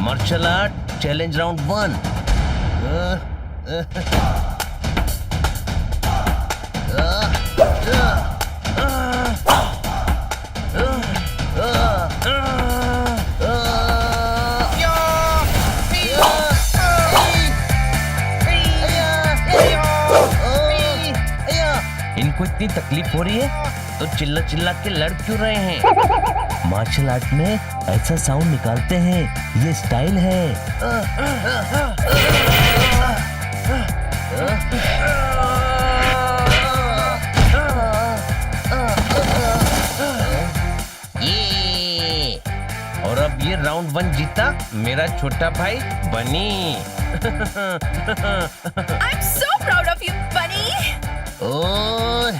Martial art challenge round 1। इनको इतनी तकलीफ हो रही है तो चिल्ला चिल्ला के लड़ क्यों रहे हैं? मार्शल आर्ट में ऐसा साउंड निकालते हैं, ये स्टाइल है। ये और अब ये राउंड 1 जीता मेरा छोटा भाई बनी। I'm so proud of you, Bunny. ओह,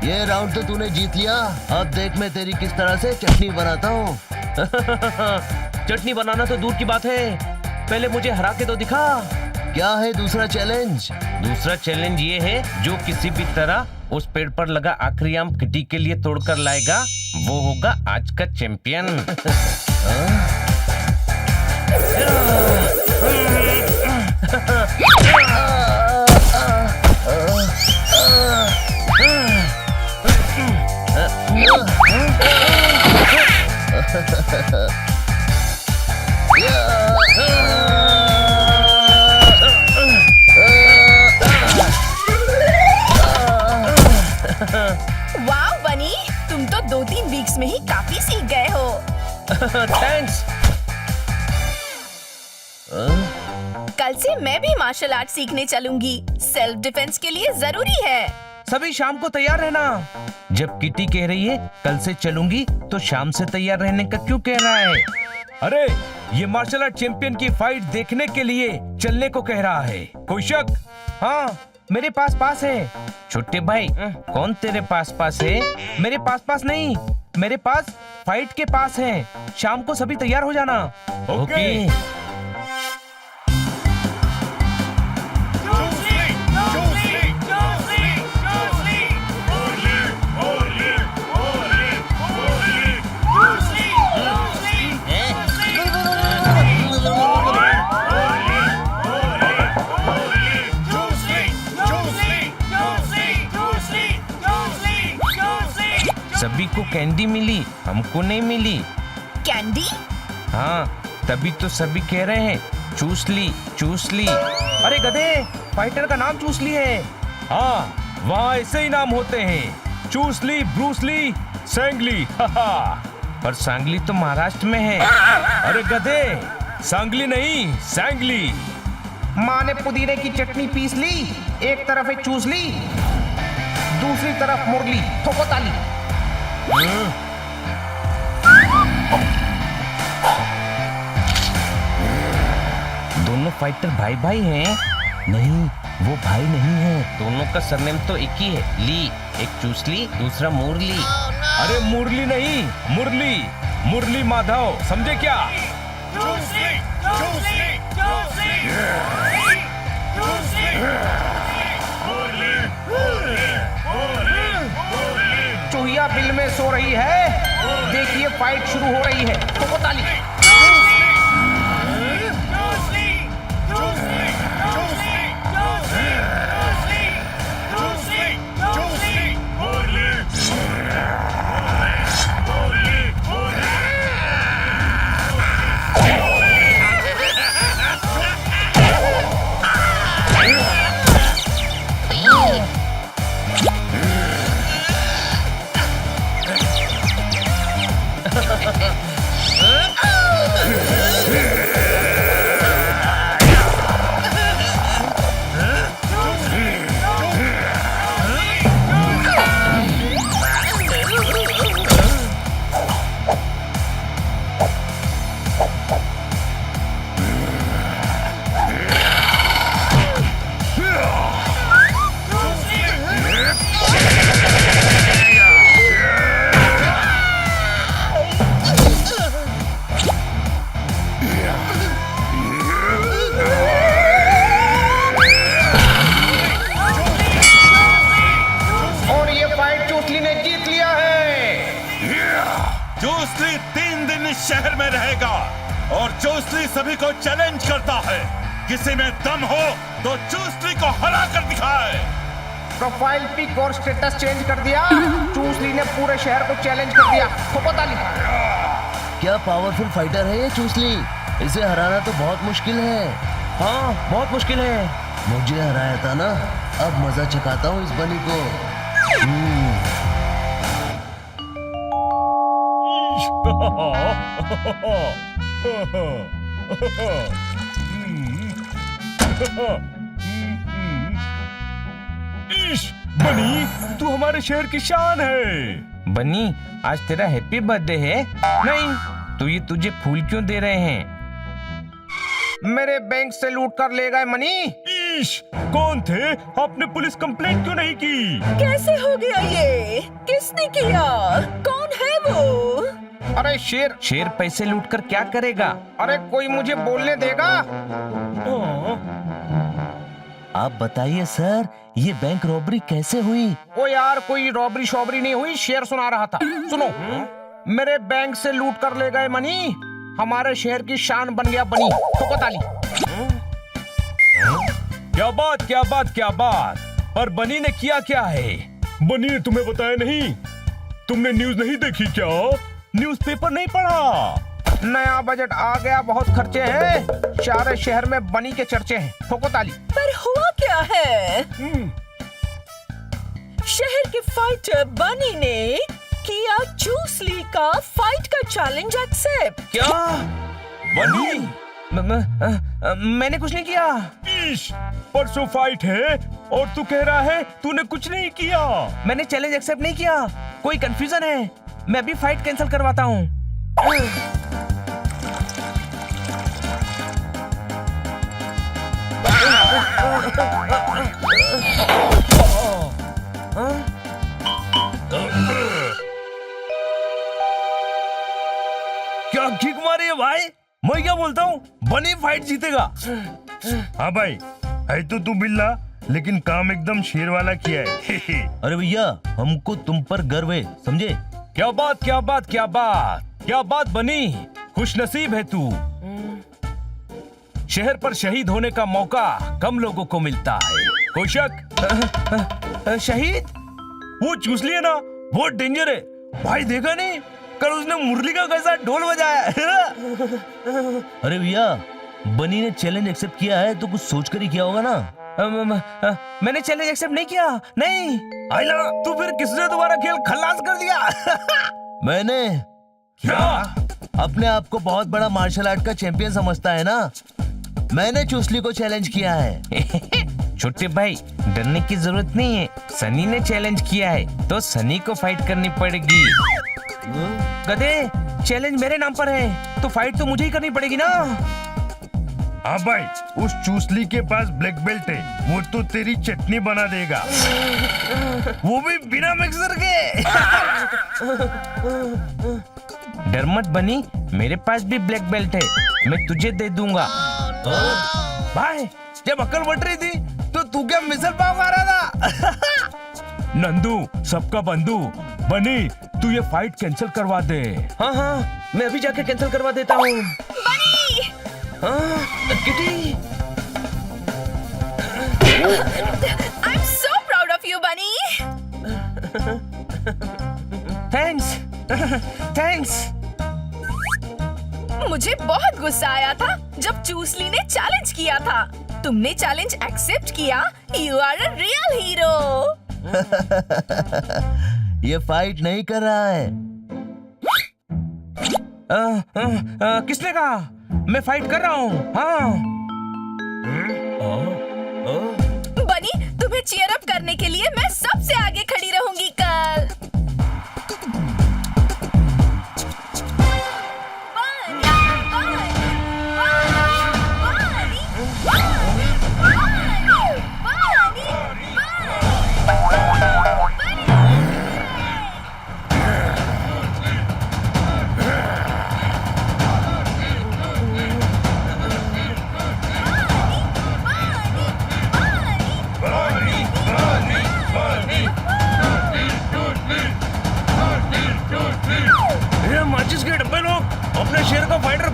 ये राउंड तो तूने जीत लिया। अब देख मैं तेरी किस तरह से चटनी बनाता हूँ। चटनी बनाना तो दूर की बात है, पहले मुझे हरा के तो दिखा। क्या है दूसरा चैलेंज? दूसरा चैलेंज ये है, जो किसी भी तरह उस पेड़ पर लगा आखिरी आम किटी के लिए तोड़कर लाएगा, वो होगा आज का चैंपियन। वाह बनी, तुम तो 2-3 वीक्स में ही काफी सीख गए हो। थैंक्स। कल से मैं भी मार्शल आर्ट सीखने चलूंगी, सेल्फ डिफेंस के लिए जरूरी है। सभी शाम को तैयार रहना। जब किटी कह रही है कल से चलूंगी, तो शाम से तैयार रहने का क्यों कह रहा है? अरे ये मार्शल आर्ट चैंपियन की फाइट देखने के लिए चलने को कह रहा है, कोई शक? हाँ, मेरे पास है। छोटे भाई, कौन तेरे पास है? मेरे पास नहीं, मेरे पास फाइट के पास है। शाम को सभी तैयार हो जाना। ओके। सभी को कैंडी मिली, हमको नहीं मिली। कैंडी? हाँ, तभी तो सभी कह रहे हैं चूस ली। अरे गधे, फाइटर का नाम चूस ली है। हाँ, वहाँ ऐसे ही नाम होते हैं, चूस ली, ब्रूस ली, सांगली। पर सांगली तो महाराष्ट्र में है। अरे गधे, सांगली नहीं, सांगली। माँ ने पुदीने की चटनी पीस ली, एक तरफ है चूस ली, दूसरी तरफ मुरली, थोकोताली। दोनों फाइटर भाई हैं? नहीं, वो भाई नहीं है। दोनों का सरनेम तो एक ही है, ली। एक चूस ली, दूसरा मुरली। अरे मुरली नहीं, मुरली, मुरली माधव, समझे क्या? चूहिया बिल में सो रही है, देखिए फाइट शुरू हो रही है, थोकोताली। चूसली 3 दिन इस शहर में रहेगा और चूसली सभी को चैलेंज करता है। किसी में दम हो तो चूसली को हरा कर दिखाए। प्रोफाइल पिक और स्टेटस चेंज कर दिया। चूसली ने पूरे शहर को चैलेंज कर दिया। ठोको ताली। क्या पावरफुल फाइटर है ये चूसली। इसे हराना तो बहुत मुश्किल है। हाँ बहुत मुश्किल है। मुझे हराया था ना, अब मजा चखाता हूँ इस बनी को। बनी तू हमारे शहर की शान है। बनी आज तेरा हैप्पी बर्थडे है। नहीं तो ये तुझे फूल क्यों दे रहे हैं? मेरे बैंक से लूट कर ले गए मनी। ईश, कौन थे? आपने पुलिस कंप्लेंट क्यों नहीं की? कैसे हो गया ये? किसने किया? कौन है वो? अरे शेर। शेर पैसे लूट कर क्या करेगा? अरे कोई मुझे बोलने देगा? आप बताइए सर, ये बैंक रॉबरी कैसे हुई? ओ यार कोई रॉबरी शॉबरी नहीं हुई, शेर सुना रहा था। सुनो, मेरे बैंक से लूट कर ले गए मनी, हमारे शहर की शान बन गया बनी। ठोको ताली। क्या बात क्या बात क्या बात। पर बनी ने किया क्या है? बनी ने तुम्हें बताया नहीं? तुमने न्यूज नहीं देखी क्या? न्यूज़पेपर नहीं पढ़ा? नया बजट आ गया, बहुत खर्चे हैं, सारे शहर में बनी के चर्चे हैं। ठोको ताली। पर हुआ क्या है? शहर के फाइटर बनी ने किया चूसली का फाइट का चैलेंज एक्सेप्ट। क्या? बनी मैंने कुछ नहीं किया। ईश, परसों फाइट है और तू कह रहा है तूने कुछ नहीं किया। मैंने चैलेंज एक्सेप्ट नहीं किया। कोई कंफ्यूजन है? मैं अभी फाइट कैंसिल करवाता हूँ। क्या किक मारी है भाई? मैं क्या बोलता हूँ, बनी फाइट जीतेगा। हाँ भाई, है तो तू बिल्ला, लेकिन काम एकदम शेर वाला किया है। अरे भैया, हमको तुम पर गर्व है, समझे? क्या बात क्या बात क्या बात क्या बात बनी, खुश नसीब है तू। शहर पर शहीद होने का मौका कम लोगों को मिलता है। कोई शक? शहीद? वो चूसली है ना, बहुत डेंजर है भाई। देखा नहीं कल उसने मुरली का कैसा ढोल बजाया। अरे भैया, बनी ने चैलेंज एक्सेप्ट किया है तो कुछ सोच कर ही किया होगा ना। मैंने चैलेंज एक्सेप्ट नहीं किया। नहीं आइला, तो फिर किसने तुम्हारा खेल खल्लास कर दिया? मैंने। क्या? अपने आप को बहुत बड़ा मार्शल आर्ट का चैंपियन समझता है ना। मैंने चूसली को चैलेंज किया है। छोटे भाई, डरने की जरूरत नहीं है। सनी ने चैलेंज किया है तो सनी को फाइट करनी पड़ेगी। गधे, चैलेंज मेरे नाम पर है तो फाइट तो मुझे ही करनी पड़ेगी ना। हाँ भाई, उस चूसली के पास ब्लैक बेल्ट है, वो तो तेरी चटनी बना देगा, वो भी बिना मिक्सर के। डर मत बनी, मेरे पास भी ब्लैक बेल्ट है, मैं तुझे दे दूंगा। भाई, जब अकल बट रही थी तो तू क्या मिसल पाव खा रहा था? नंदू, सबका बंधु, बनी तू ये फाइट कैंसिल करवा दे। हाँ हाँ, मैं अभी जाके कैंसिल करवा देता हूँ। बनी! Kitty, I'm so proud of you, Bunny. Thanks, thanks. मुझे बहुत गुस्सा आया था जब चूसली ने चैलेंज किया था। तुमने चैलेंज एक्सेप्ट किया। You are a real hero. ये फाइट नहीं कर रहा है। किसने कहा? मैं फाइट कर रहा हूँ। हाँ। बनी, तुम्हें चीयर अप करने के लिए मैं सबसे आगे खड़ी रहूंगी कल।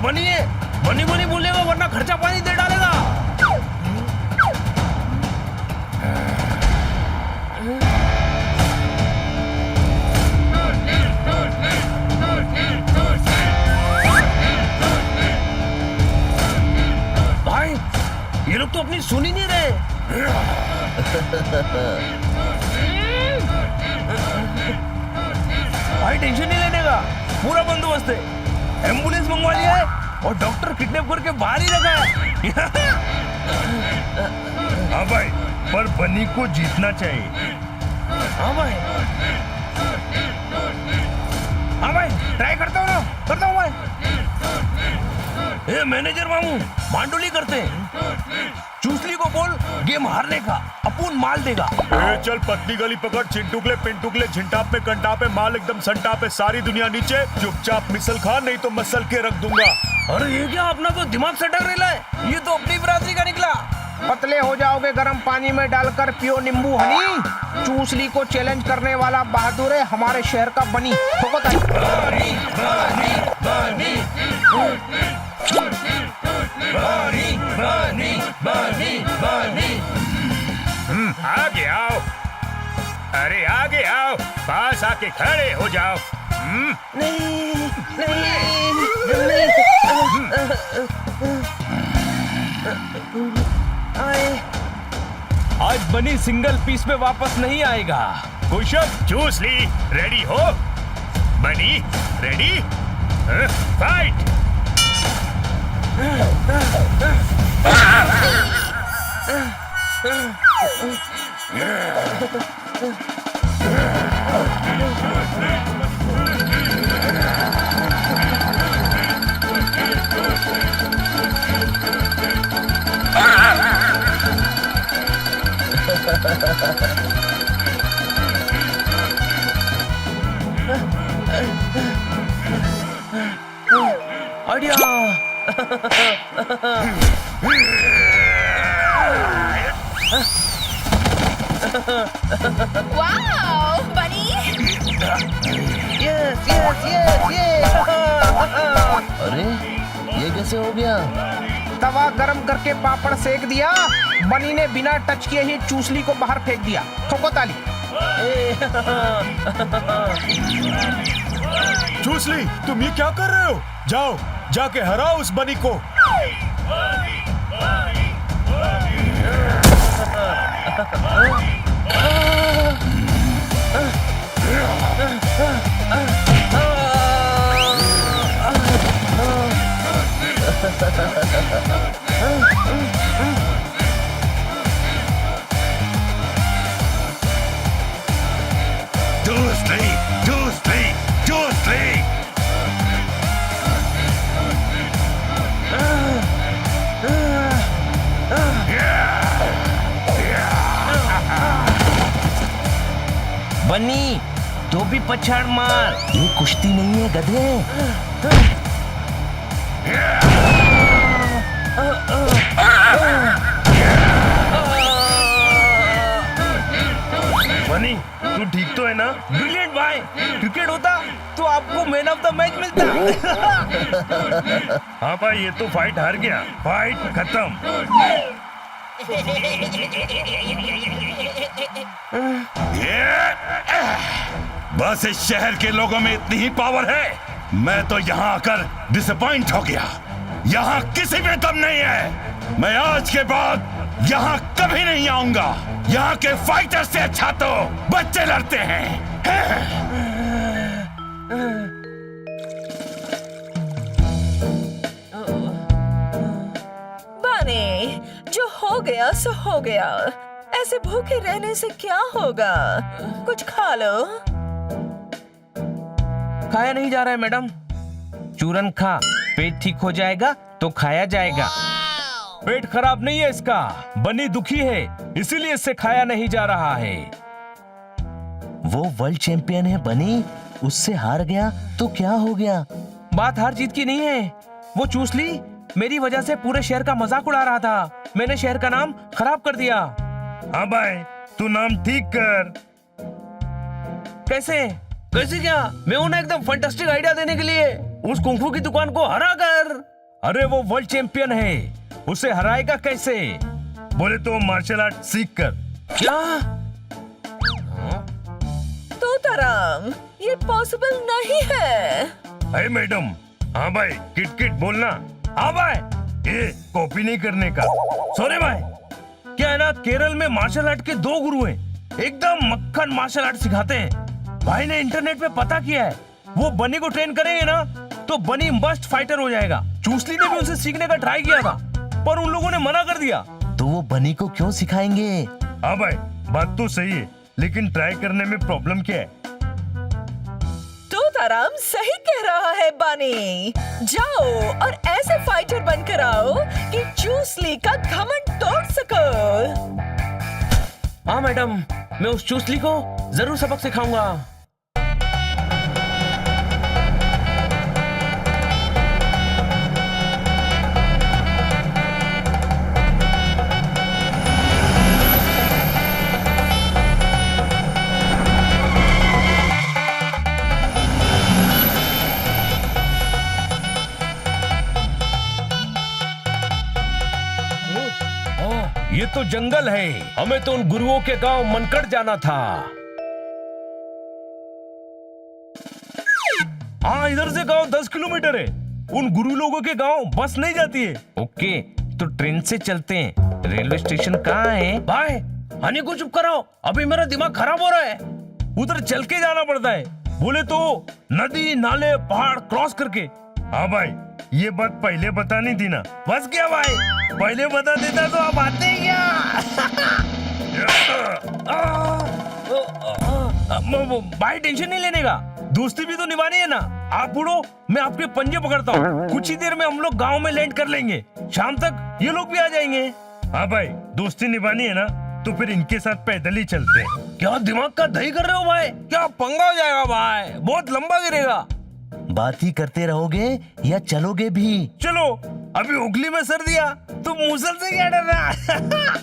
बनी है, बनी बनी बोलेगा वरना खर्चा पानी दे डालेगा। भाई ये लोग तो अपनी सुन ही नहीं रहे। भाई टेंशन नहीं लेने का, पूरा बंदोबस्त है। एम्बुलेंस मंगवा लिया है और डॉक्टर किडनैप करके बाहर ही रखा है। हाँ भाई, पर बनी को जीतना चाहिए। हाँ भाई, हाँ भाई ट्राई करता हूँ ना, करता हूँ भाई। ए मैनेजर मामू, मांडोली करते हैं। चूसली को बोल गेम हारने का, अपुन माल देगा। ए चल पतली गली पकड़, चिंटुकले पिंटुकले झिंटाप में कंटाप में माल एकदम संटाप है, सारी दुनिया नीचे, चुपचाप मिसल खा नहीं तो मसल के रख दूंगा। अरे ये क्या, अपना तो दिमाग सटक रहा है, ये तो अपनी बरादरी का निकला। पतले हो जाओगे गर्म पानी में डालकर पियो नींबू हनी। चूसली को चैलेंज करने वाला बहादुर है हमारे शहर का बनी। ठोको ताली। आगे आओ, अरे आगे आओ, पास आके खड़े हो जाओ। आज बनी सिंगल पीस में वापस नहीं आएगा। कुशल चूसली रेडी हो? बनी रेडी? फाइट! आइडिया। वाओ बनी। Yes yes yes yes. अरे ये कैसे हो गया? तवा गरम करके पापड़ सेक दिया, बनी ने बिना टच किए ही चूसली को बाहर फेंक दिया। ठोको ताली। चूसली तुम ये क्या कर रहे हो? जाओ जाके हराओ उस बनी को। चूसली, चूसली, चूसली। बनी तो भी पछाड़ मार, ये कुश्ती नहीं है गधे। बनी तू ठीक तो है ना? ब्रिलियंट भाई। क्रिकेट होता तो आपको मैन ऑफ द मैच मिलता। हाँ भाई, ये तो फाइट हार गया, फाइट खत्म। बस इस शहर के लोगों में इतनी ही पावर है। मैं तो यहाँ आकर डिसअपॉइंट हो गया। यहाँ किसी में दम नहीं है। मैं आज के बाद यहाँ कभी नहीं आऊंगा। यहाँ के फाइटर से अच्छा तो बच्चे लड़ते हैं। बनी, जो हो गया सो हो गया। ऐसे भूखे रहने से क्या होगा? कुछ खा लो। खाया नहीं जा रहा है मैडम। चूरन खा, पेट ठीक हो जाएगा तो खाया जाएगा। पेट खराब नहीं है इसका, बनी दुखी है इसीलिए इससे खाया नहीं जा रहा है। वो वर्ल्ड चैंपियन है बनी, उससे हार गया तो क्या हो गया? बात हार जीत की नहीं है। वो चूसली मेरी वजह से पूरे शहर का मजाक उड़ा रहा था। मैंने शहर का नाम खराब कर दिया। हाँ भाई, तू नाम ठीक कर। कैसे कैसे क्या? मैं हूं ना एकदम फैंटास्टिक आइडिया देने के लिए। उस कुंफू की दुकान को हरा कर अरे वो वर्ल्ड चैंपियन है, उसे हराएगा कैसे? बोले तो मार्शल आर्ट सीख कर। क्या? तोताराम, ये पॉसिबल नहीं है। है मैडम। हाँ भाई, किट किट बोलना। हाँ भाई। ये कॉपी नहीं करने का। सोरे भाई, क्या है ना, केरल में मार्शल आर्ट के 2 गुरु हैं, एकदम मक्खन मार्शल आर्ट सिखाते हैं। भाई ने इंटरनेट पे पता किया है, वो बनी को ट्रेन करेंगे ना तो बनी मस्त फाइटर हो जाएगा। चूसली ने भी उनसे सीखने का ट्राई किया था, पर उन लोगों ने मना कर दिया। तो वो बनी को क्यों सिखाएंगे? हाँ भाई, बात तो सही है, लेकिन ट्राई करने में प्रॉब्लम क्या है? तोताराम सही कह रहा है बनी। जाओ और ऐसे फाइटर बनकर आओ कि चूसली का घमंड तोड़ सको। हाँ मैडम, मैं उस चूसली को जरूर सबक सिखाऊंगा। ये तो जंगल है, हमें तो उन गुरुओं के गांव मनकड़ जाना था। हाँ, इधर से गांव 10 किलोमीटर है। उन गुरु लोगों के गांव बस नहीं जाती है। ओके, तो ट्रेन से चलते हैं। रेलवे स्टेशन कहाँ है? भाई, हनी को चुप कराओ, अभी मेरा दिमाग खराब हो रहा है। उधर चल के जाना पड़ता है, बोले तो नदी नाले पहाड़ क्रॉस करके। हाँ भाई, ये बात पहले बतानी थी ना। बस क्या भाई, पहले बता देता तो आप आते ही क्या? भाई टेंशन नहीं लेने का, दोस्ती भी तो निभानी है ना। आप उड़ो, मैं आपके पंजे पकड़ता हूँ। कुछ ही देर में हम लोग गांव में लैंड कर लेंगे, शाम तक ये लोग भी आ जाएंगे। हाँ भाई, दोस्ती निभानी है ना, तो फिर इनके साथ पैदल ही चलते हैं। क्या दिमाग का दही कर रहे हो भाई? क्या पंगा हो जाएगा भाई, बहुत लंबा गिरेगा। बात ही करते रहोगे या चलोगे भी? चलो, अभी उगली में सर दिया तो मुसल से क्या डरना?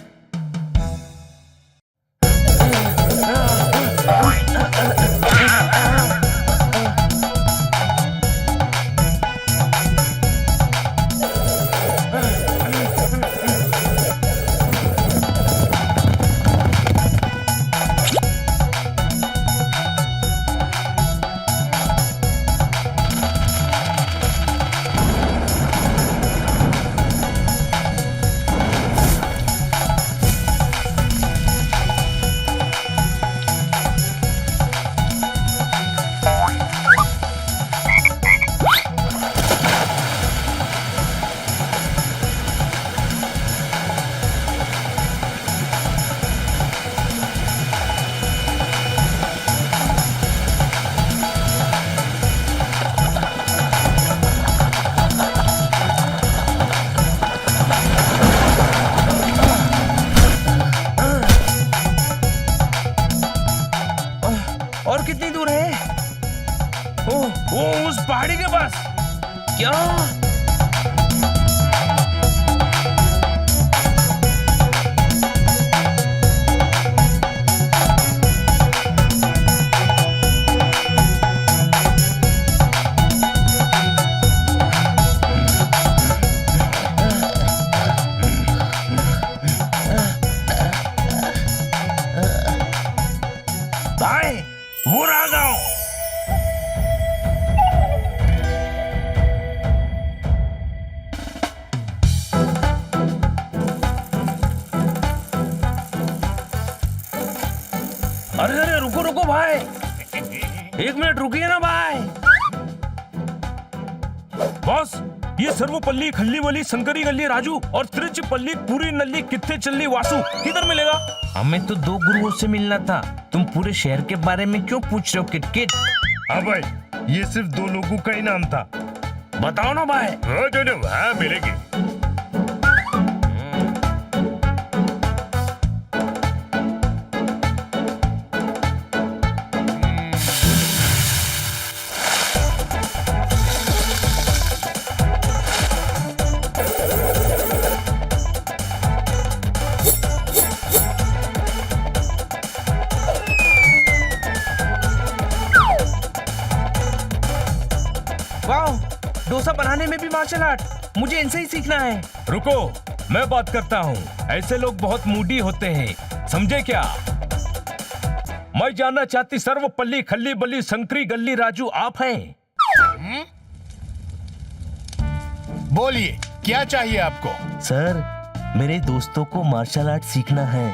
और कितनी दूर है? ओ, उस पहाड़ी के पास। क्या? भाई, वो रहा गाँव। अरे अरे, रुको रुको भाई, 1 मिनट रुकिए ना भाई। बॉस, ये सर्वपल्ली खल्लीवली शंकरी गली राजू और त्रिचपल्ली पूरी नल्ली कित्ते चल्ली वासु किधर मिलेगा? हमें तो 2 गुरुओं से मिलना था, तुम पूरे शहर के बारे में क्यों पूछ रहे हो किटकिट? हाँ भाई, ये सिर्फ 2 लोगों का ही नाम था। बताओ ना भाई। हाँ, मिलेगी। वाह, डोसा बनाने में भी मार्शल आर्ट, मुझे इनसे ही सीखना है। रुको, मैं बात करता हूँ। ऐसे लोग बहुत मूडी होते हैं, समझे क्या? मैं जानना चाहती सर्वपल्ली खल्ली बल्ली संकरी गल्ली राजू आप हैं? बोलिए, क्या चाहिए आपको? सर, मेरे दोस्तों को मार्शल आर्ट सीखना है।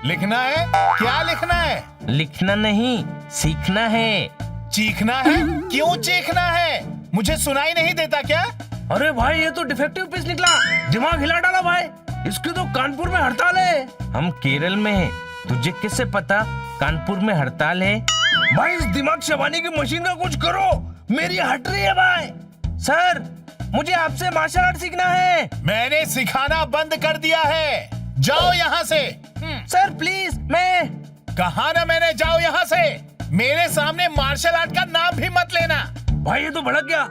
लिखना है? क्या लिखना है? लिखना नहीं, सीखना है। चीखना है? क्यों चीखना है? मुझे सुनाई नहीं देता क्या? अरे भाई, ये तो डिफेक्टिव पीस निकला, दिमाग हिला डाला भाई। इसकी तो कानपुर में हड़ताल है। हम केरल में हैं, तुझे किससे पता कानपुर में हड़ताल है? भाई, इस दिमाग चबाने की मशीन का कुछ करो, मेरी हट रही है भाई। सर, मुझे आपसे मार्शल आर्ट सीखना है। मैंने सिखाना बंद कर दिया है, जाओ यहाँ से। सर प्लीज, मैं कहा ना मैंने, जाओ यहाँ से। मेरे सामने मार्शल आर्ट का नाम भी मत लेना। भाई, ये तो भड़क गया।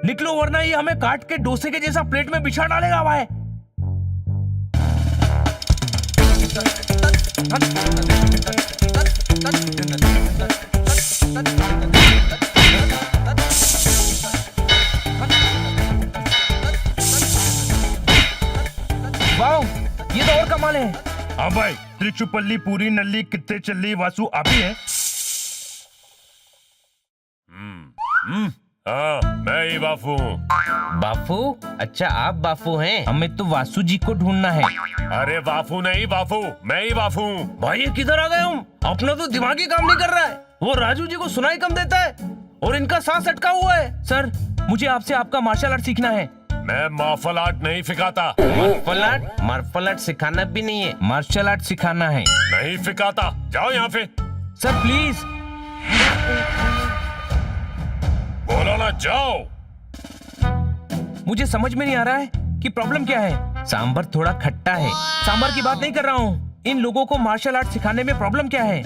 निकलो, वरना ये हमें काट के डोसे के जैसा प्लेट में बिछा डालेगा भाई। वाह, ये तो और कमाल है। हाँ भाई, त्रिचुपल्ली पूरी नल्ली कितने चल्ली वासु आप ही है? हाँ, मैं ही बापू हूँ। बापू? अच्छा, आप बापू हैं। हमें तो वासु जी को ढूंढना है। अरे बापू नहीं, बापू मैं ही बापू हूँ। भाई, ये किधर आ गए हम? अपना तो दिमाग ही काम नहीं कर रहा है। वो राजू जी को सुनाई कम देता है और इनका सांस अटका हुआ है। सर, मुझे आपसे आपका मार्शल आर्ट सीखना है। मैं मार्शल आर्ट नहीं सिखाता। मार्शल आर्ट सिखाना भी नहीं है, मार्शल आर्ट सिखाना है। नहीं सिखाता, जाओ यहाँ पे। Sir please. बोलो ना, जाओ। मुझे समझ में नहीं आ रहा है कि प्रॉब्लम क्या है। सांबर थोड़ा खट्टा है। सांबर की बात नहीं कर रहा हूँ। इन लोगों को मार्शल आर्ट सिखाने में प्रॉब्लम क्या है?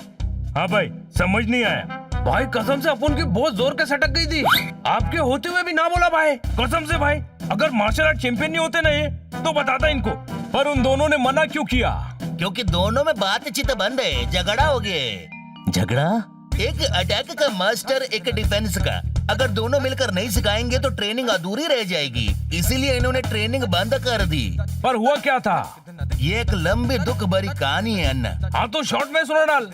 हाँ भाई, समझ नहीं आया। भाई, कसम से अपन की बहुत जोर के सटक गई थी। आपके होते हुए भी ना बोला भाई, कसम से भाई। अगर मार्शल आर्ट चैंपियन नहीं होते ना ये, तो बताता इनको। पर उन दोनों ने मना क्यों किया? क्योंकि दोनों में बातचीत बंद है, झगड़ा हो गया। झगड़ा? एक अटैक का मास्टर, एक डिफेंस का। अगर दोनों मिलकर नहीं सिखाएंगे तो ट्रेनिंग अधूरी रह जाएगी, इसीलिए इन्होंने ट्रेनिंग बंद कर दी। पर हुआ क्या था? ये एक लंबी दुख भरी कहानी है अन्ना। हाँ, तो शॉर्ट में सुना डाल।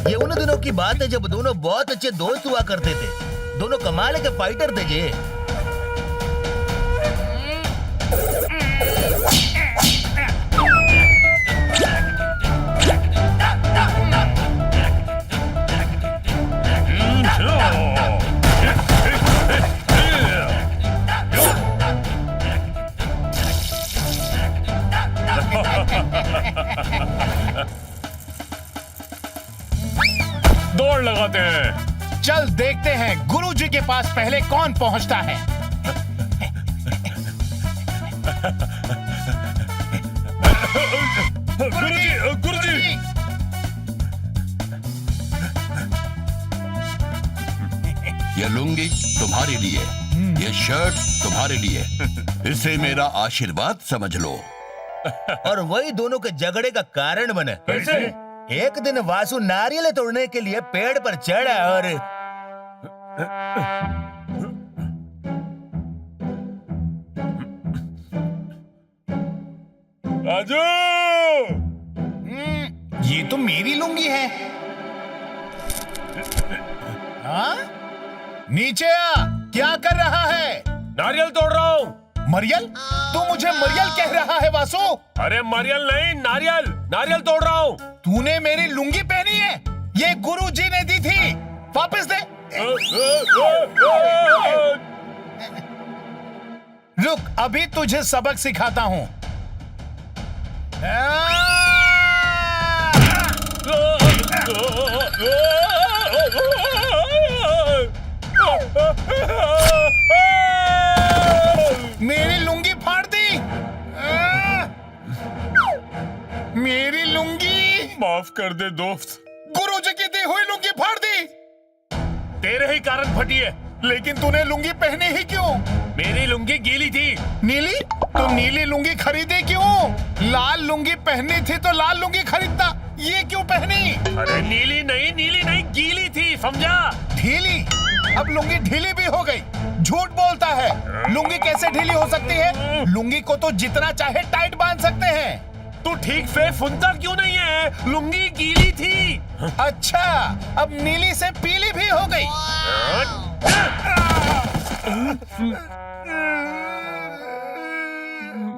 ये उन दिनों की बात है जब दोनों बहुत अच्छे दोस्त हुआ करते थे। दोनों कमाल के फाइटर थे ये। दौड़ लगाते हैं। चल देखते हैं गुरुजी के पास पहले कौन पहुंचता है। गुरुजी। ये लुंगी तुम्हारे लिए, ये शर्ट तुम्हारे लिए। इसे मेरा आशीर्वाद समझ लो। और वही दोनों के झगड़े का कारण बना। कैसे? एक दिन वासु नारियल तोड़ने के लिए पेड़ पर चढ़ा और राजू, ये तो मेरी लुंगी है। हाँ? नीचे आ, क्या कर रहा है? नारियल तोड़ रहा हूँ। मरियल? तू मुझे मरियल कह रहा है वासु? अरे मरियल नहीं, नारियल। नारियल तोड़ रहा हूँ। तूने मेरी लुंगी पहनी है? ये गुरुजी ने दी थी, वापस दे। रुक, अभी तुझे सबक सिखाता हूँ। मेरी लुंगी फाड़ दी। मेरी लुंगी। माफ कर दे दोस्त। गुरुजी की दी हुई लुंगी फाड़ दी। तेरे ही कारण फटी है। लेकिन तूने लुंगी पहनी ही क्यों? मेरी लुंगी गीली थी। नीली? तो नीली लुंगी खरीदी क्यों? लाल लुंगी पहनी थी तो लाल लुंगी खरीदता, ये क्यों पहनी? अरे नीली नहीं, गीली थी, समझा? ढीली? अब लुंगी ढीली भी हो गई। झूठ बोलता है। लुंगी कैसे ढीली हो सकती है? लुंगी को तो जितना चाहे टाइट बांध सकते हैं। तू ठीक से सुनता क्यों नहीं है? लुंगी गीली थी। अच्छा, अब नीली से पीली भी हो गई।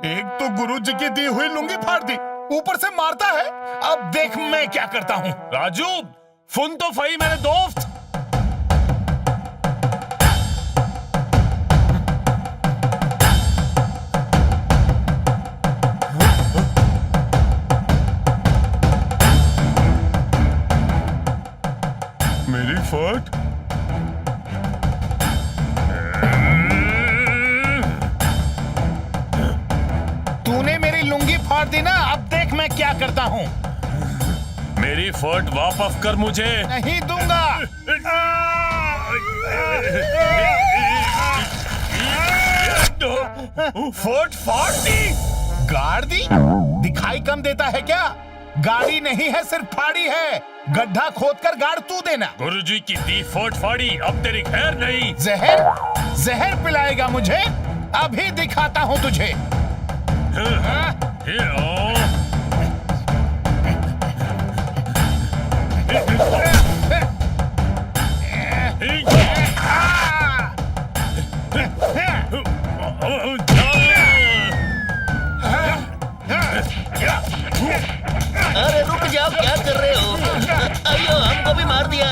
एक तो गुरुजी की दी हुई लुंगी फाड़ दी, ऊपर से मारता है। अब देख मैं क्या करता हूँ। राजू सुन तो सही मेरे दोस्त। मेरी फट तूने मेरी लुंगी फाड़ दी ना। अब देख मैं क्या करता हूँ। मेरी फट वापस कर मुझे। नहीं दूंगा। फट फाड़ दी। गाड़ दी? दिखाई कम देता है क्या? गाड़ी नहीं है, सिर्फ फाड़ी है। गड्ढा खोदकर गाड़ तू देना। गुरुजी की दी फट फाड़ी, अब तेरी खैर नहीं। जहर जहर पिलाएगा मुझे? अभी दिखाता हूँ तुझे। अरे रुक जाओ, क्या कर रहे हो? अयो हमको भी मार दिया।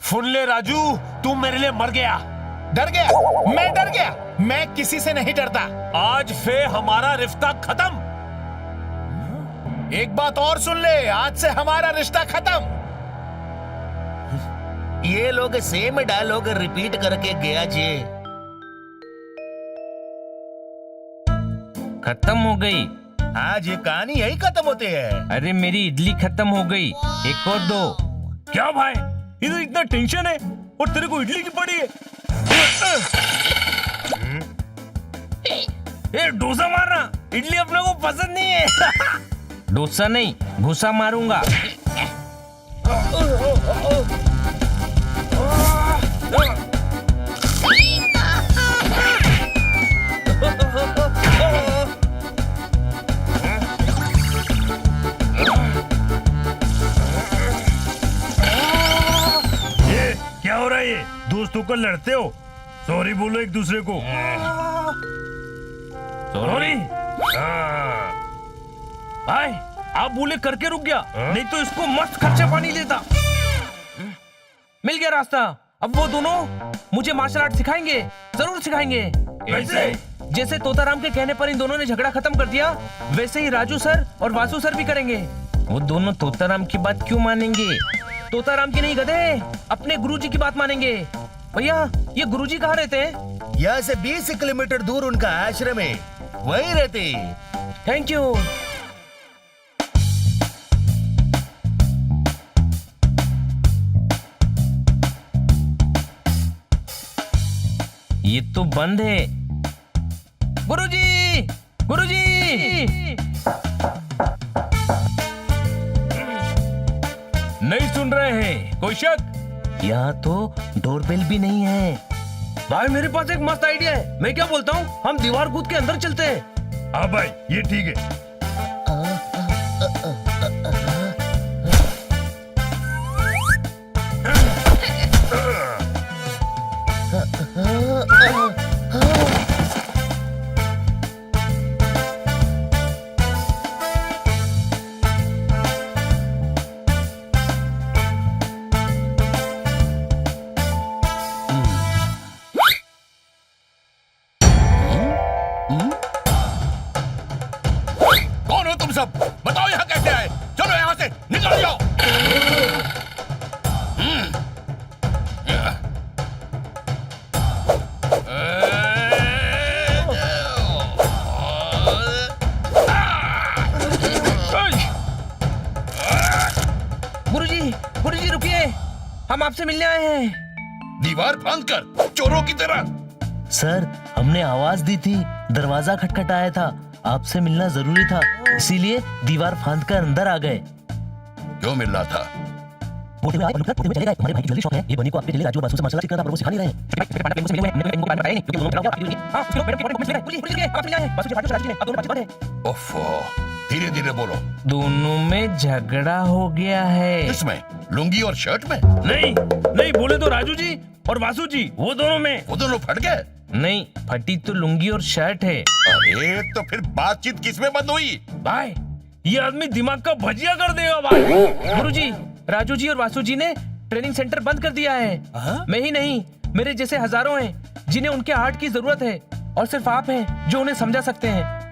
सुन ले राजू, तू मेरे लिए मर गया। डर गया? मैं डर गया? मैं किसी से नहीं डरता। आज से हमारा रिश्ता खत्म। एक बात और सुन ले, आज से हमारा रिश्ता खत्म। ये लोग सेम डायलॉग रिपीट करके गया जी। खत्म हो गई। आज ये कहानी यही खत्म होती है। अरे मेरी इडली खत्म हो गई, एक और दो। क्या भाई, इधर इतना टेंशन है और तेरे को इडली की पड़ी है? ए डोसा मारना, इडली अपने को पसंद नहीं है। डोसा नहीं, घुसा मारूंगा। ये क्या हो रहा है? ये दोस्तों को लड़ते हो? सॉरी बोलो एक दूसरे को। सॉरी भाई, आप बोले करके रुक गया, नहीं तो इसको मस्त खर्चा पानी देता। मिल गया रास्ता। अब वो दोनों मुझे मार्शल आर्ट सिखाएंगे, जरूर सिखाएंगे। कैसे? जैसे तोताराम के कहने पर इन दोनों ने झगड़ा खत्म कर दिया, वैसे ही राजू सर और वासु सर भी करेंगे। वो दोनों तोताराम की बात क्यों मानेंगे? तोताराम की नहीं गधे, अपने गुरुजी की बात मानेंगे। भैया ये गुरुजी कहाँ रहते हैं? यहाँ से 20 किलोमीटर दूर उनका आश्रम है, वहीं रहते। Thank you. ये तो बंद है। गुरुजी, गुरुजी। नहीं सुन रहे हैं? कोई शक? यहाँ तो डोरबेल भी नहीं है। भाई मेरे पास एक मस्त आइडिया है। मैं क्या बोलता हूँ, हम दीवार कूद के अंदर चलते हैं। हाँ भाई ये ठीक है। कौन हो तुम सब? बताओ यहाँ कैसे आए? चलो यहाँ से निकल जाओ। गुरुजी, गुरुजी रुकिए, हम आपसे मिलने आए हैं। दीवार फांद कर चोरों की तरह। सर हमने आवाज दी थी, दरवाजा खटखटाया था, आपसे मिलना जरूरी था, इसीलिए दीवार फांद कर अंदर आ गए। क्यों मिल रहा था? बोलते हुए आए और लुक बोलते हुए चले गए। तुम्हारे भाई की ज्वेलरी शॉप है, ये बनी को आपके दिल्ली राजू और वासु से मार्शल आर्ट सीखना था, पर वो सिखा नहीं रहे हैं। पांडा प्लेन से मिले हुए हैं, मैंने बताया नहीं क्योंकि दोनों तरफ हां उसके लोग मैडम के कमेंट्स ले गए। पुलिस के आप मिल आए वासु से राजू ने अब दोनों बातचीत बंद है। ओफो, धीरे धीरे बोलो। दोनों में झगड़ा हो गया है। किसमें? लुंगी और शर्ट में? नहीं नहीं, बोले तो राजू जी और वासु जी, वो दोनों में। वो दोनों फट गए? नहीं, फटी तो लुंगी और शर्ट है। अरे तो फिर बातचीत किसमें बंद हुई? भाई ये आदमी दिमाग का भजिया कर देगा भाई। गुरुजी, राजू जी और वासु जी ने ट्रेनिंग सेंटर बंद कर दिया है। मैं ही नहीं, मेरे जैसे हजारों हैं जिन्हें उनके आर्ट की जरूरत है, और सिर्फ आप हैं जो उन्हें समझा सकते हैं।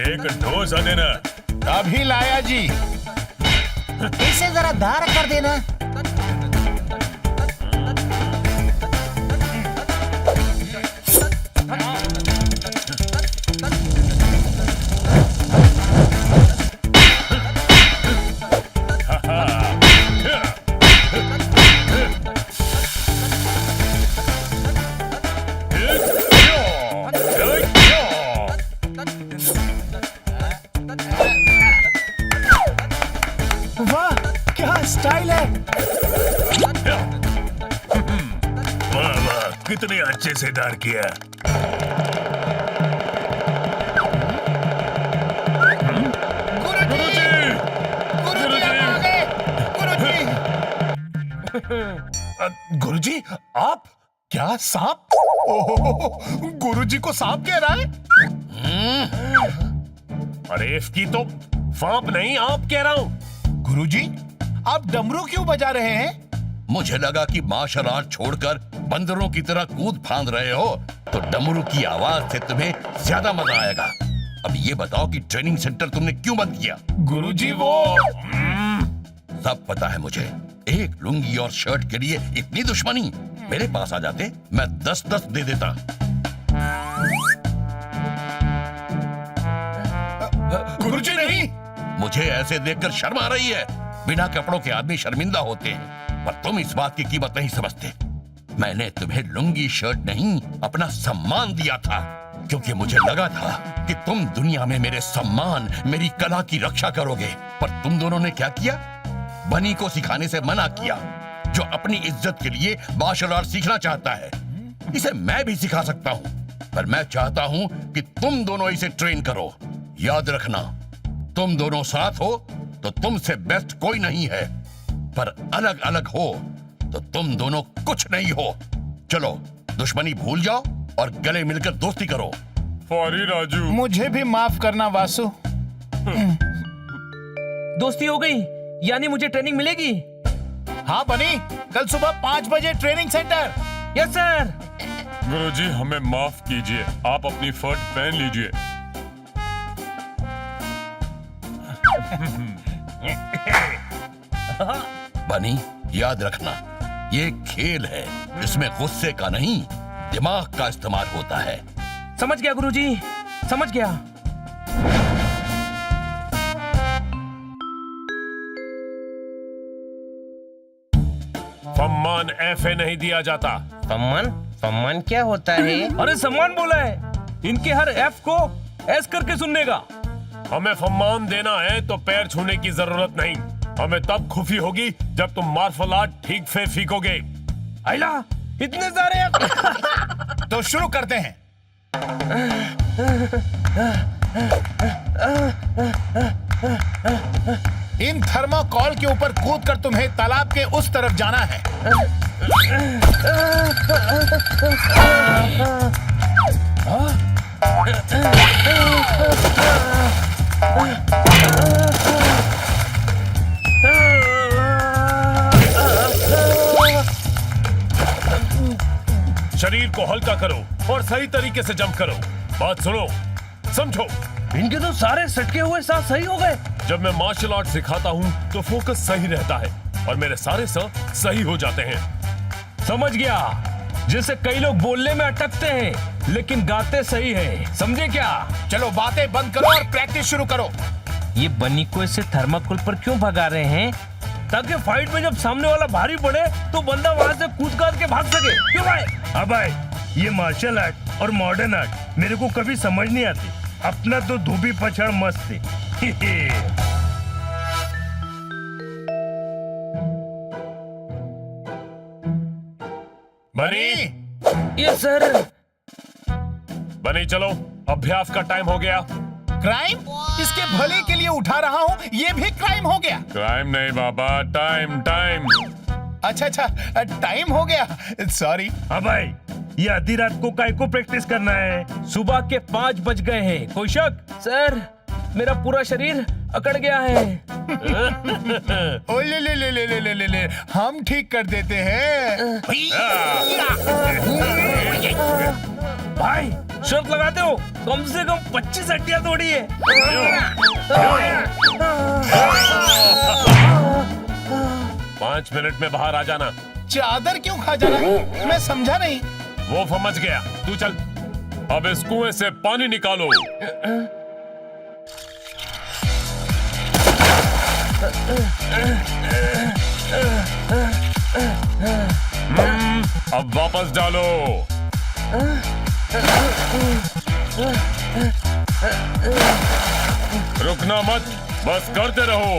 एक डोसा देना। अभी लाया जी। इसे जरा दार कर देना। वाह क्या स्टाइल है। वाह वाह, कितने अच्छे से डार किया। गुरुजी आप आ गए। गुरुजी आप क्या सांप? ओहो, गुरुजी को सांप कह रहा है। अरे इसकी तो सांप नहीं, आप कह रहा हूँ। गुरुजी आप डमरू क्यों बजा रहे हैं? मुझे लगा कि मार्शल आर्ट छोड़कर बंदरों की तरह कूद फांद रहे हो, तो डमरू की आवाज से तुम्हें ज्यादा मजा आएगा। अब ये बताओ कि ट्रेनिंग सेंटर तुमने क्यों बंद किया? गुरुजी वो सब पता है मुझे। एक लुंगी और शर्ट के लिए इतनी दुश्मनी? मेरे पास आ जाते, मैं 10-10 दे देता। गुरुजी नहीं। मुझे ऐसे देखकर शर्म आ रही है। बिना कपड़ों के आदमी शर्मिंदा होते हैं, पर तुम इस बात की कीमत नहीं समझते। मैंने तुम्हें लुंगी शर्ट नहीं, अपना सम्मान दिया था, क्योंकि मुझे लगा था कि तुम दुनिया में मेरे सम्मान, मेरी कला की रक्षा करोगे। पर तुम दोनों ने क्या किया? बनी को सिखाने से मना किया, जो अपनी इज्जत के लिए मार्शल आर्ट सीखना चाहता है। इसे मैं भी सिखा सकता हूँ, पर मैं चाहता हूँ कि तुम दोनों इसे ट्रेन करो। याद रखना, तुम दोनों साथ हो तो तुमसे बेस्ट कोई नहीं है, पर अलग अलग हो तो तुम दोनों कुछ नहीं हो। चलो दुश्मनी भूल जाओ और गले मिलकर दोस्ती करो। सॉरी राजू। मुझे भी माफ करना वासु। दोस्ती हो गई, यानी मुझे ट्रेनिंग मिलेगी। हाँ बनी, कल सुबह 5 बजे ट्रेनिंग सेंटर। Yes sir. गुरुजी हमें माफ कीजिए, आप अपनी शर्ट पहन लीजिए। बनी, याद रखना, ये खेल है, इसमें गुस्से का नहीं, दिमाग का इस्तेमाल होता है। समझ गया गुरुजी, समझ गया। सम्मान ऐसे नहीं दिया जाता। सम्मान? सम्मान क्या होता है? अरे सम्मान बोला है, इनके हर एफ को एस करके सुनने का। हमें सम्मान देना है तो पैर छूने की जरूरत नहीं। हमें तब खुशी होगी जब तुम मार्शल आर्ट ठीक से सीखोगे। आइला, इतने सारे तो शुरू करते हैं। इन थर्माकोल के ऊपर कूदकर तुम्हें तालाब के उस तरफ जाना है। शरीर को हल्का करो और सही तरीके से जंप करो। बात सुनो, समझो। इनके तो सारे सटके हुए सांस सही हो गए। जब मैं मार्शल आर्ट सिखाता हूँ तो फोकस सही रहता है और मेरे सारे सांस सही हो जाते हैं। समझ गया, जैसे कई लोग बोलने में अटकते हैं लेकिन गाते सही है। समझे क्या? चलो बातें बंद करो और प्रैक्टिस शुरू करो। ये बनी को इससे थर्माकोल पर क्यों भगा रहे हैं? ताकि फाइट में जब सामने वाला भारी पड़े तो बंदा वहां से कूद काद के भाग सके। क्यों भाई? हाँ भाई, ये मार्शल आर्ट और मॉडर्न आर्ट मेरे को कभी समझ नहीं आती। अपना तो धोबी पछाड़ मस्त है। बनी, यस सर। बनी चलो, अभ्यास का टाइम हो गया। क्राइम? इसके भले के लिए उठा रहा हूँ, ये भी क्राइम हो गया। टाइम नहीं बाबा, टाइम टाइम। अच्छा, टाइम हो गया, सॉरी। हाँ भाई, ये आधी रात को काय को प्रैक्टिस करना है? सुबह के 5 बज गए हैं। कोई शक? सर, मेरा पूरा शरीर अकड़ गया है। ओ ले, हम ठीक कर देते हैं। भाई शर्त लगाते हो? कम से कम 25 हड्डियां तोड़ी है। 5 मिनट में बाहर आ जाना। चादर क्यों खा जाना? मैं समझा नहीं। वो समझ गया, तू चल। अब इस कुएं से पानी निकालो। अब वापस डालो। रुकना मत, बस करते रहो।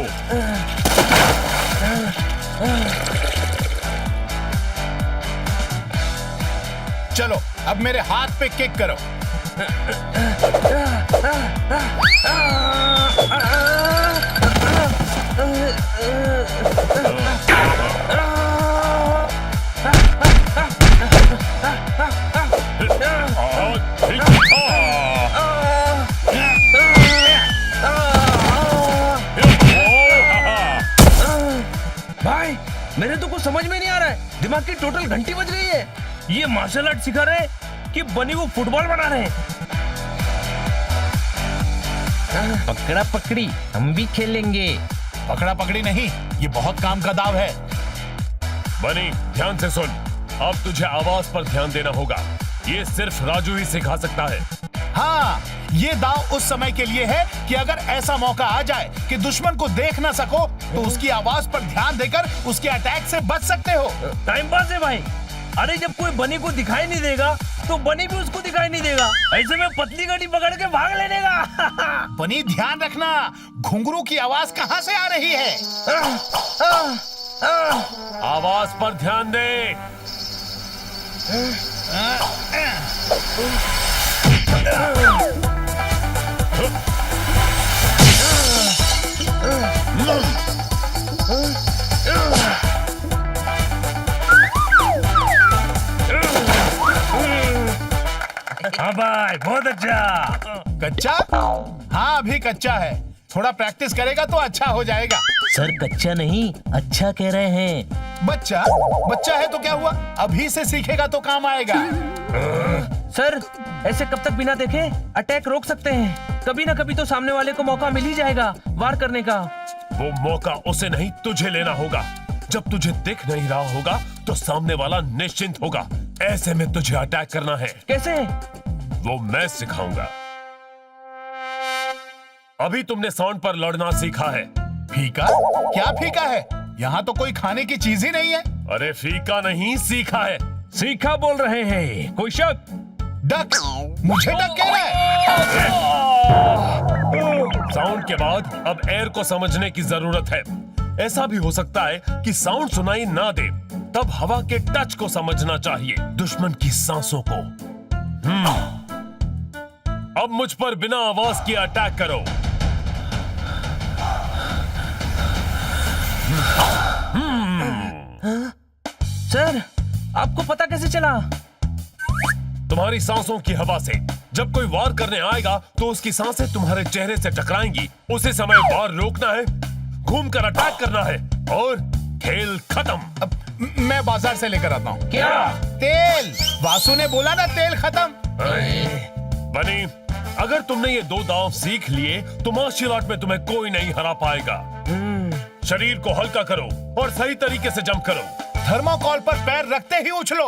चलो, अब मेरे हाथ पे किक करो। भाई मेरे तो कुछ समझ में नहीं आ रहा है। दिमाग की टोटल घंटी बज रही है। ये मार्शल आर्ट सिखा रहे हैं कि बनी को फुटबॉल बना रहे हैं। पकड़ा पकड़ी हम भी खेलेंगे। पकड़ा पकड़ी नहीं, ये बहुत काम का दाव है। बनी, ध्यान से सुन। अब तुझे आवाज पर ध्यान देना होगा। ये सिर्फ राजू ही सिखा सकता है। हाँ, ये दाव उस समय के लिए है कि अगर ऐसा मौका आ जाए कि दुश्मन को देख ना सको तो उसकी आवाज पर ध्यान देकर उसके अटैक से बच सकते हो। टाइम पास है भाई। अरे जब कोई बनी को दिखाई नहीं देगा तो बनी भी उसको दिखाई नहीं देगा। ऐसे में पतली गड़ी पकड़ के भाग लेने का। बनी, ध्यान रखना, घुंघरू की आवाज कहाँ से आ रही है? आवाज पर ध्यान दे। हाँ भाई, बहुत अच्छा। कच्चा? हाँ, अभी कच्चा है। थोड़ा प्रैक्टिस करेगा तो अच्छा हो जाएगा। सर कच्चा नहीं, अच्छा कह रहे हैं। बच्चा? बच्चा है तो क्या हुआ? अभी से सीखेगा तो काम आएगा। सर, ऐसे कब तक बिना देखे अटैक रोक सकते हैं? कभी ना कभी तो सामने वाले को मौका मिल ही जाएगा वार करने का। वो मौका उसे नहीं, तुझे लेना होगा। जब तुझे दिख नहीं रहा होगा तो सामने वाला निश्चिंत होगा। ऐसे में तुझे अटैक करना है। कैसे? वो मैं सिखाऊंगा। अभी तुमने साउंड पर लड़ना सीखा है। फीका? क्या फीका है? यहाँ तो कोई खाने की चीज ही नहीं है। अरे फीका नहीं, सीखा है। सीखा बोल रहे हैं। कोई शक? डक? मुझे डक कह रहा है? साउंड के बाद अब एयर को समझने की जरूरत है। ऐसा भी हो सकता है कि साउंड सुनाई ना दे, तब हवा के टच को समझना चाहिए, दुश्मन की सांसों को। अब मुझ पर बिना आवाज के अटैक करो। सर, आपको पता कैसे चला? तुम्हारी सांसों की हवा से। जब कोई वार करने आएगा तो उसकी सांसें तुम्हारे चेहरे से टकराएंगी। उसी समय वार रोकना है, घूमकर अटैक करना है और खेल खत्म। मैं बाजार से लेकर आता हूँ। क्या? तेल। वासु ने बोला ना, तेल खत्म। बनी, अगर तुमने ये 2 दांव सीख लिए तो मार्शल आर्ट में तुम्हें कोई नहीं हरा पाएगा। शरीर को हल्का करो और सही तरीके से जंप करो। थर्मोकॉल पर पैर रखते ही उछलो।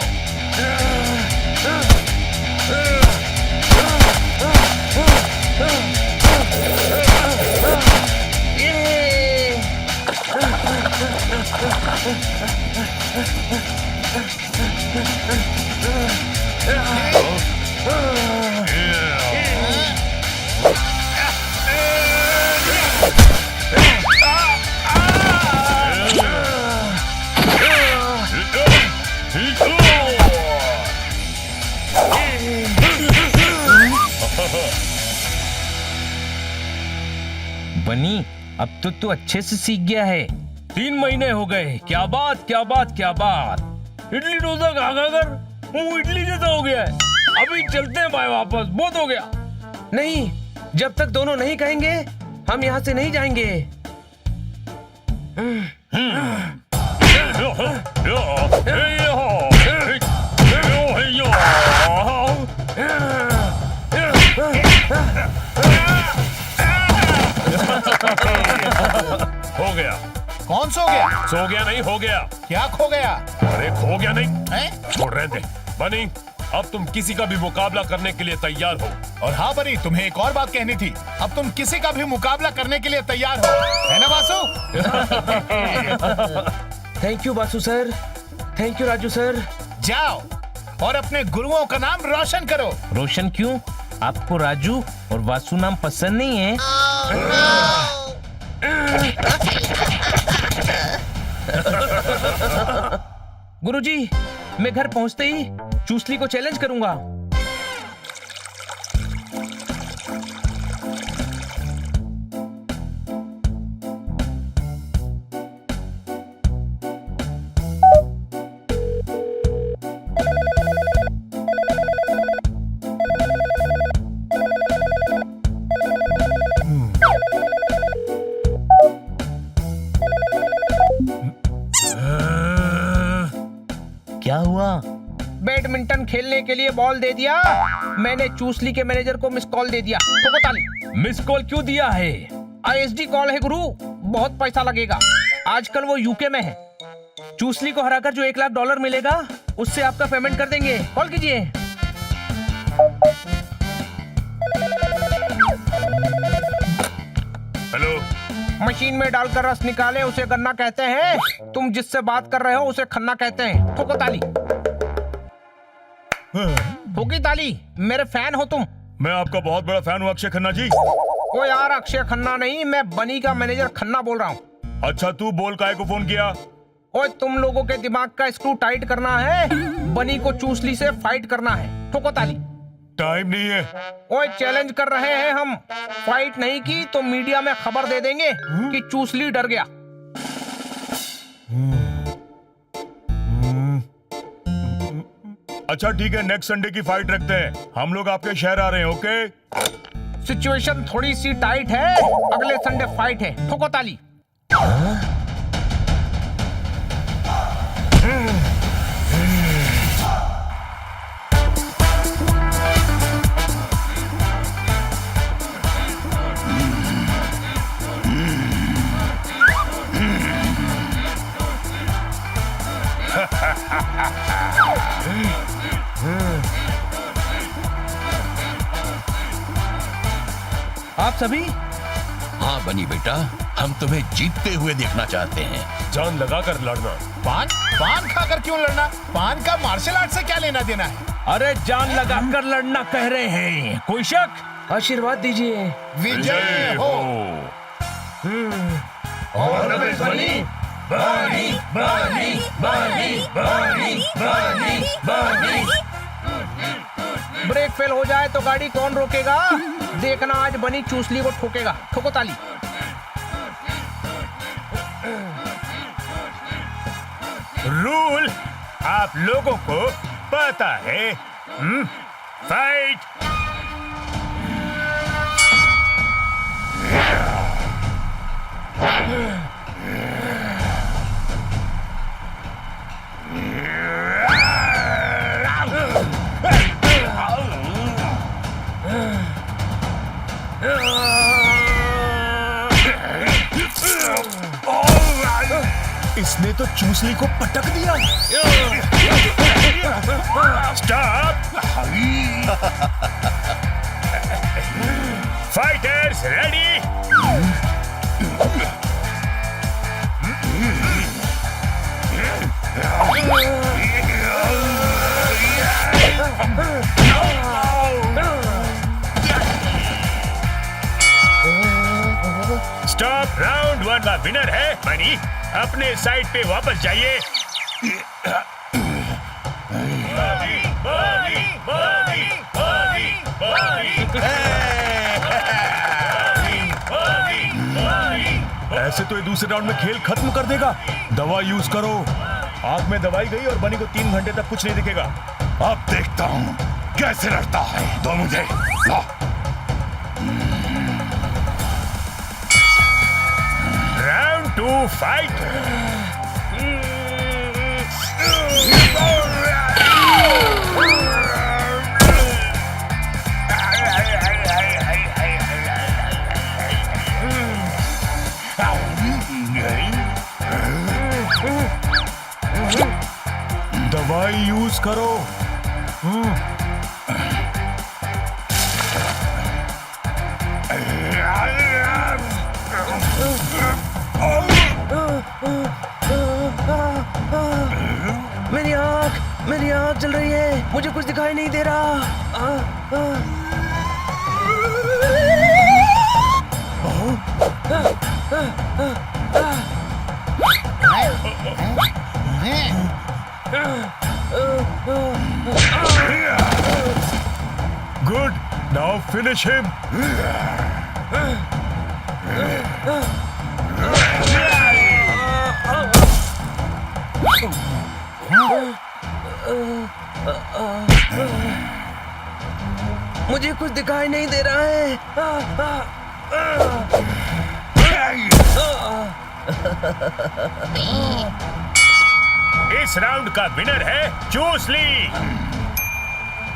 बनी, अब तो तू अच्छे से सीख गया है। 3 महीने हो गए। क्या बात क्या बात क्या बात। इडली डोसा खा खा कर मुंह इडली जैसा हो गया है। अभी चलते हैं भाई वापस, बहुत हो गया। नहीं, जब तक दोनों नहीं कहेंगे हम यहाँ से नहीं जाएंगे। हो गया। कौन सो गया? सो गया नहीं, हो गया। क्या खो गया? अरे खो गया नहीं, हैं? छोड़ रहे थे। बनी, अब तुम किसी का भी मुकाबला करने के लिए तैयार हो। और हाँ बनी, तुम्हें एक और बात कहनी थी। अब तुम किसी का भी मुकाबला करने के लिए तैयार हो, है ना Vasu? Thank you Basu sir, thank you Raju sir. जाओ और अपने गुरुओं का नाम रोशन करो। रोशन क्यों? आपको राजू और वासु नाम पसंद नहीं है? गुरुजी, मैं घर पहुंचते ही चूसली को चैलेंज करूंगा। क्या हुआ? बैडमिंटन खेलने के लिए बॉल दे दिया। मैंने चूसली के मैनेजर को मिस कॉल दे दिया। ठोको ताली। मिस कॉल क्यों दिया है? आईएसडी कॉल है गुरु, बहुत पैसा लगेगा। आजकल वो यूके में है। चूसली को हराकर जो $1 लाख मिलेगा उससे आपका पेमेंट कर देंगे। कॉल कीजिए। हेलो। मशीन में डालकर रस निकाले उसे गन्ना कहते हैं। तुम जिससे बात कर रहे हो उसे खन्ना कहते हैं। ठोको ताली। ठोकी ताली। मेरे फैन हो तुम। मैं आपका बहुत बड़ा फैन हूँ अक्षय खन्ना जी। ओ यार, अक्षय खन्ना नहीं, मैं बनी का मैनेजर खन्ना बोल रहा हूँ। अच्छा, तू बोल काहे को फोन किया? ओए, तुम लोगों के दिमाग का स्क्रू टाइट करना है। बनी को चूसली से फाइट करना है। ठोको ताली। टाइम नहीं है। ओए, चैलेंज कर रहे हैं हम। फाइट नहीं की तो मीडिया में खबर दे देंगे कि चूसली डर गया। अच्छा ठीक है, नेक्स्ट संडे की फाइट रखते हैं। हम लोग आपके शहर आ रहे हैं, ओके? सिचुएशन थोड़ी सी टाइट है। अगले संडे फाइट है। ठोको ताली। आप सभी? हाँ बनी बेटा, हम तुम्हें जीतते हुए देखना चाहते हैं। जान लगाकर लड़ना। पान पान खाकर क्यों लड़ना? पान का मार्शल आर्ट से क्या लेना देना है? अरे जान लगाकर लड़ना कह रहे हैं, कोई शक? आशीर्वाद दीजिए। विजय हो। ब्रेक फेल हो जाए तो गाड़ी कौन रोकेगा? देखना आज बनी चूसली को ठोकेगा। ठोको ताली। रूल आप लोगों को पता है। फाइट। इसने तो चूसली को पटक दिया। स्टॉप। Fighters ready. राउंड का विनर है बनी। अपने साइड पे वापस जाइए। ऐसे तो ये दूसरे राउंड में खेल खत्म कर देगा। दवा यूज करो। आंख में दवाई गई और बनी को 3 घंटे तक कुछ नहीं दिखेगा। अब देखता हूँ कैसे लड़ता है। दो मुझे। ला। Round 2 fight. दवाई यूज करो। मेरी आँख जल रही है। मुझे कुछ दिखाई नहीं दे रहा। Good, now finish him. मुझे कुछ दिखाई नहीं दे रहा है। इस राउंड का विनर है चूसली।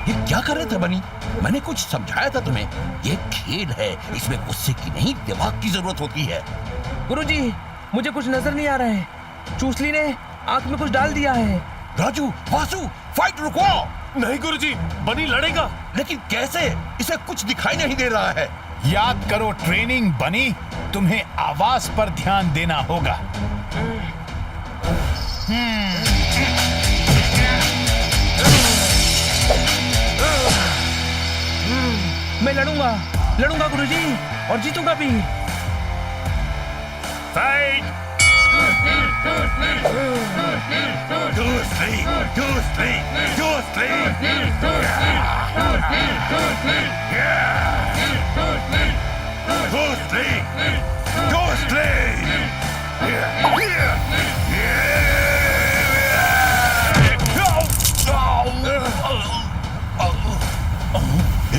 ये क्या कर रहे थे बनी? मैंने कुछ समझाया था तुम्हें। ये खेल है, इसमें गुस्से की नहीं दिमाग की जरूरत होती है। गुरुजी, मुझे कुछ नजर नहीं आ रहा है। चूसली ने आंख में कुछ डाल दिया है। राजू, वासु, फाइट रुकवाओ। नहीं गुरुजी, बनी लड़ेगा। लेकिन कैसे? इसे कुछ दिखाई नहीं दे रहा है। याद करो ट्रेनिंग बनी, तुम्हें आवाज पर ध्यान देना होगा। मैं लड़ूंगा गुरुजी, और जीतूंगा भी। फाइट।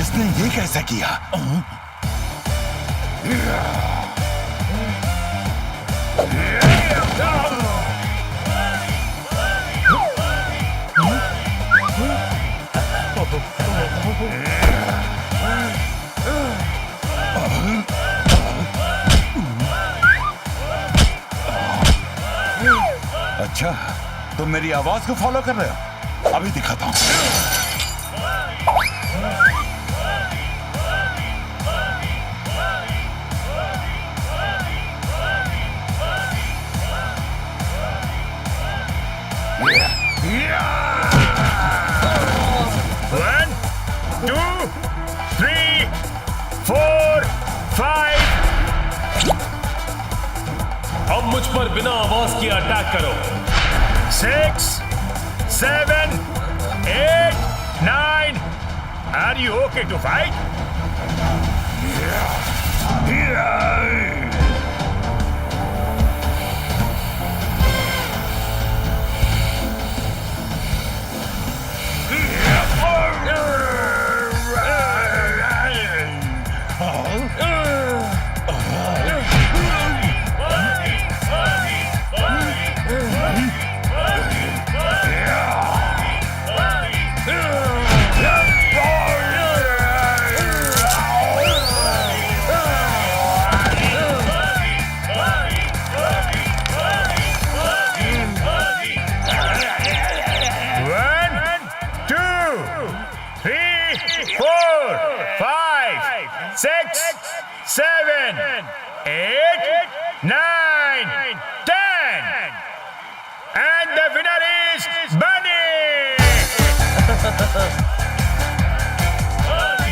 इसने ये कैसे किया? अच्छा, तुम मेरी आवाज को फॉलो कर रहे हो? अभी दिखाता हूं। One, 2, 3, 4, 5। अब मुझ पर बिना आवाज किए अटैक करो। 6, 7, 8, 9। Are you okay to fight?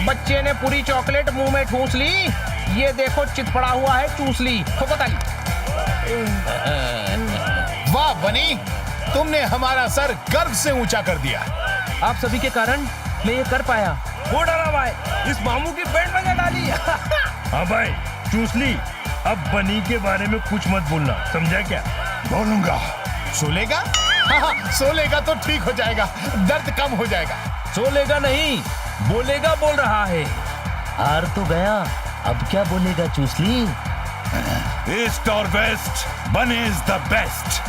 बच्चे ने पूरी चॉकलेट मुंह में ठूस ली। ये देखो चित पड़ा हुआ है चूसली। ठोको ताली। वाह बनी, तुमने हमारा सर गर्व से ऊंचा कर दिया। आप सभी के कारण मैं ये कर पाया। वो डरा भाई, इस मामू की बैंड बजा डाली। हाँ भाई चूसली, अब बनी के बारे में कुछ मत बोलना, समझा क्या? बोलूंगा। सोलेगा? हाँ, सोलेगा तो ठीक हो जाएगा, दर्द कम हो जाएगा। सोलेगा नहीं, बोलेगा बोल रहा है। हार तो गया, अब क्या बोलेगा चूसली? ईस्ट और वेस्ट, बनी इज द बेस्ट।